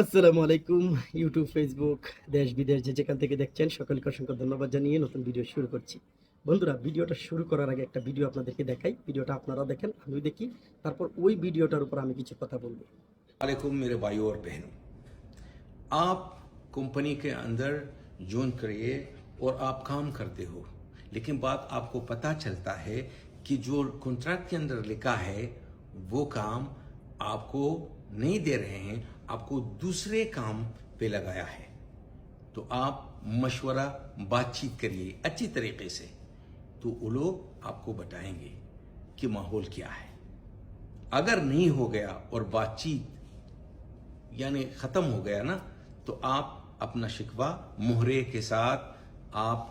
আসসালামু আলাইকুম। YouTube, Facebook, দেশ বিদেশ যে যেখান থেকে দেখছেন সকলকে অসংখ্য ধন্যবাদ জানিয়ে নতুন ভিডিও শুরু করছি। বন্ধুরা, ভিডিওটা শুরু করার আগে একটা ভিডিও আপনাদেরকে দেখাই। ভিডিওটা আপনারা দেখেন, আমিও দেখি, তারপর ওই ভিডিওটার উপর আমি কিছু কথা বলবো। वालेकुम मेरे भाइयों और बहनों, आप कंपनी के अंदर ज्वाइन करिए और आप काम करते हो, लेकिन बात आपको पता चलता है कि जो कॉन्ट्रैक्ट के अंदर लिखा है वो काम आपको नहीं दे रहे हैं, आपको दूसरे काम पे लगाया है। तो आप मशवरा बातचीत करिए अच्छी तरीके से, तो वो लोग आपको बताएंगे कि माहौल क्या है। अगर नहीं हो गया और बातचीत यानी खत्म हो गया ना, तो आप अपना शिकवा मोहरे के साथ आप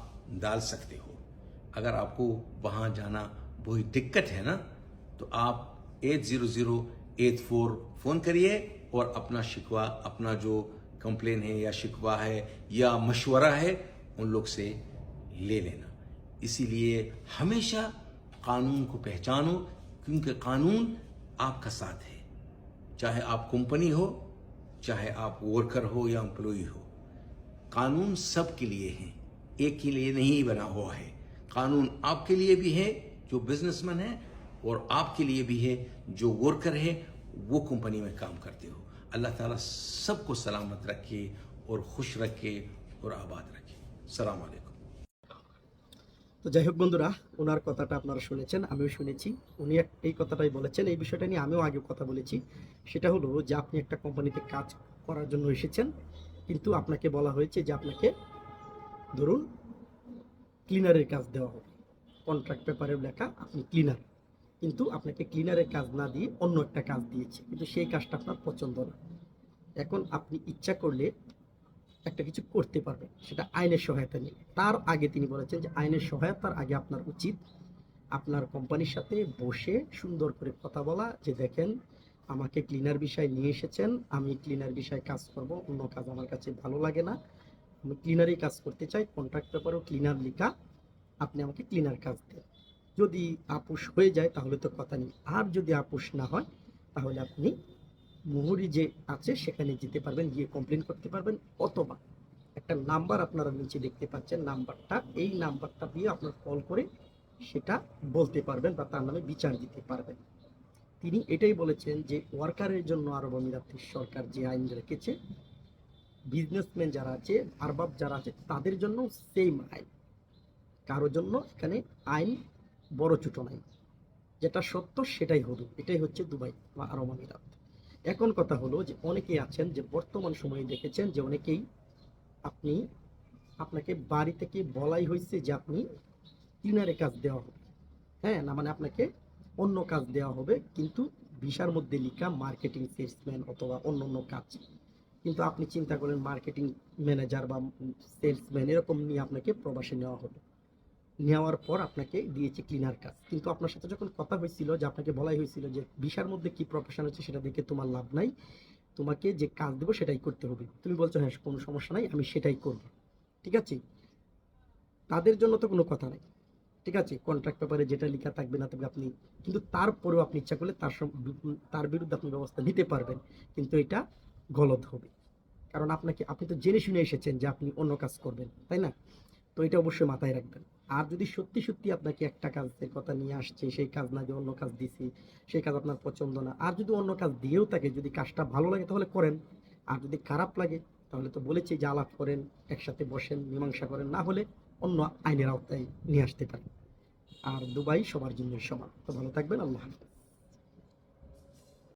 डाल सकते हो। अगर आपको वहां जाना वही दिक्कत है ना, तो आप 80084 फोन करिए और अपना शिकवा, अपना जो कंप्लेन है या शिकवा है या मशवरा है, उन लोग से ले लेना। इसीलिए हमेशा कानून को पहचानो, क्योंकि कानून आपका साथ है। चाहे आप कंपनी हो, चाहे आप वर्कर हो या एम्प्लॉय हो, कानून सबके लिए है, एक के लिए नहीं बना हुआ है। कानून आपके लिए भी है जो बिजनेसमैन है, और आपके लिए भी है जो वर्कर है, वो कंपनी में काम करते हो। अल्लाह ताला सबको सलामत रखे और खुश रखे और आबाद रखे। सलाम अलैकुम। তো যাই হোক বন্ধুরা, ওনার কথাটা আপনারা শুনেছেন, আমিও শুনেছি। উনি এই কথাটাই বলেছেন। এই বিষয়টা নিয়ে আমিও আগে কথা বলেছি। সেটা হলো যে আপনি একটা কোম্পানিতে কাজ করার জন্য এসেছেন, কিন্তু আপনাকে বলা হয়েছে যে আপনাকে ধরুন ক্লিনারের কাজ দেওয়া হবে। কন্ট্রাক্ট পেপারেও লেখা আপনি ক্লিনার, কিন্তু আপনাকে ক্লিনারের কাজ না দিয়ে অন্য একটা কাজ দিয়েছে, কিন্তু সেই কাজটা আপনার পছন্দ না। এখন আপনি ইচ্ছা করলে একটা কিছু করতে পারবেন, সেটা আইনের সহায়তা নিয়ে। তার আগে তিনি বলেছেন যে আইনের সহায়তার আগে আপনার উচিত আপনার কোম্পানির সাথে বসে সুন্দর করে কথা বলা, যে দেখেন আমাকে ক্লিনার বিষয় নিয়ে এসেছেন, আমি ক্লিনার বিষয়ে কাজ করব, অন্য কাজ আমার কাছে ভালো লাগে না, আমি ক্লিনারই কাজ করতে চাই, কন্ট্রাক্ট পেপারও ক্লিনার লেখা, আপনি আমাকে ক্লিনার কাজ দেন। যদি আপোষ হয়ে যায় তাহলে তো কথা নেই, আর যদি আপোষ না হয় তাহলে আপনি মুহুরি যে আছে সেখানে যেতে পারবেন, গিয়ে কমপ্লেন করতে পারবেন, অথবা একটা নাম্বার আপনারা নিচে দেখতে পাচ্ছেন, নাম্বারটা, এই নাম্বারটা দিয়ে আপনার কল করে সেটা বলতে পারবেন বা তার নামে বিচার দিতে পারবেন। তিনি এটাই বলেছেন যে ওয়ার্কারের জন্য আরব আমিরাতের সরকার যে আইন রেখেছে, বিজনেসম্যান যারা আছে, আরবাব যারা আছে, তাদের জন্য সেম আইন, কারোর জন্য এখানে আইন বড় ছোট নাই। যেটা সত্য সেটাই হবে। এটাই হচ্ছে দুবাই বা আরব আমিরাত। এখন কথা হলো যে অনেকেই আছেন যে বর্তমান সময়ে দেখেছেন যে অনেকেই আপনাকে বাড়ি থেকে বলাই হয়েছে যে আপনি ক্লিনারে কাজ দেওয়া হবে, হ্যাঁ না, মানে আপনাকে অন্য কাজ দেওয়া হবে, কিন্তু ভিসার মধ্যে লিখা মার্কেটিং সেলসম্যান অথবা অন্য অন্য কাজ। কিন্তু আপনি চিন্তা করেন মার্কেটিং ম্যানেজার বা সেলসম্যান এরকম নিয়ে আপনাকে প্রবাসে নেওয়া হলো। নেওয়ার পর আপনাকে দিয়েছে ক্লিনার কাজ, কিন্তু আপনার সাথে যখন কথা হয়েছিল যে আপনাকে বলাই হয়েছিল যে ভিসার মধ্যে কি প্রফেশন আছে সেটা দেখে তোমার লাভ নাই, তোমাকে যে কাজ দেবো সেটাই করতে হবে। তুমি বলছো হ্যাঁ কোনো সমস্যা নাই, আমি সেটাই করব, ঠিক আছে। তাদের জন্য তো কোনো কথা নাই, ঠিক আছে, কন্ট্রাক্ট পেপারে যেটা লেখা থাকবে না থাকবে আপনি, কিন্তু তারপরেও আপনি ইচ্ছা করলে তার বিরুদ্ধে আপনি ব্যবস্থা নিতে পারবেন, কিন্তু এটা গলত হবে। কারণ আপনি তো জেনে শুনে এসেছেন যে আপনি অন্য কাজ করবেন, তাই না? তো এটা অবশ্যই মাথায় রাখবেন। আর যদি সত্যি সত্যি আপনাকে একটা কাজের কথা নিয়ে আসছে, সেই কাজ না দিয়ে অন্য কাজ দিছি, সেই কাজ আপনার পছন্দ না, আর যদি অন্য কাজ দিয়েও থাকে, যদি কাজটা ভালো লাগে তাহলে করেন, আর যদি খারাপ লাগে তাহলে তো বলেছি যে আলাপ করেন, একসাথে বসেন, মীমাংসা করেন, না হলে অন্য আইনের আওতায় নিয়ে আসতে পারেন। আর দুবাই সবার জন্য সমান। তো ভালো থাকবেন, আল্লাহ হাফেজ।